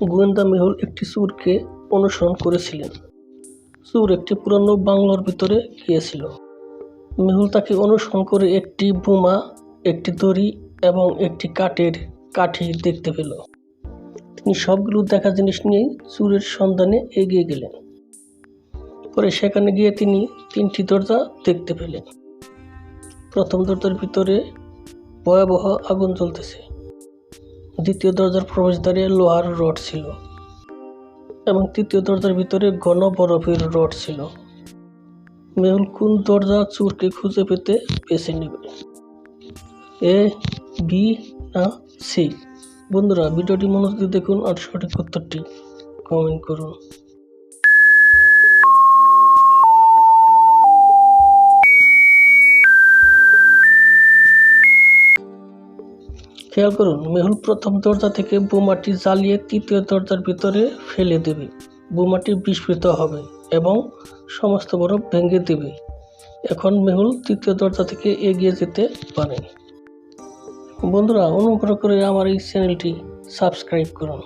গোয়েন্দা মেহুল একটি চোরকে অনুসরণ করেছিলেন। চোর একটি পুরানো বাংলোর ভিতরে গিয়েছিল। মেহুল তাকে অনুসরণ করে একটি বোমা, একটি দড়ি এবং একটি কাঠের কাঠি দেখতে পেল। তিনি সবগুলো দেখা জিনিস নিয়ে চোরের সন্ধানে এগিয়ে গেলেন। পরে সেখানে গিয়ে তিনি 3টি দরজা দেখতে পেলেন। প্রথম দরজার ভিতরে ভয়াবহ আগুন জ্বলতেছে। দ্বিতীয় দরজার প্রবেশদ্বারে লোহার রড ছিল এবং তৃতীয় দরজার ভিতরে ঘন বরফের রড ছিল। মেহুল কোন দরজা চোরকে খুঁজে পেতে বেছে নেবে? এ, বি না সি? বন্ধুরা, ভিডিওটি মনোযোগ দিয়ে দেখুন আর সঠিক উত্তরটি কমেন্ট করুন। খেয়াল করুন, মেহুল প্রথম দরজা থেকে বোমাটি জ্বালিয়ে তৃতীয় দরজার ভিতরে ফেলে দেবে। বোমাটি বিস্ফোরিত হবে এবং সমস্ত বরফ ভেঙে দেবে। এখন মেহুল তৃতীয় দরজা থেকে এগিয়ে যেতে পারে। বন্ধুরা, অনুগ্রহ করে আমার এই চ্যানেলটি সাবস্ক্রাইব করুন।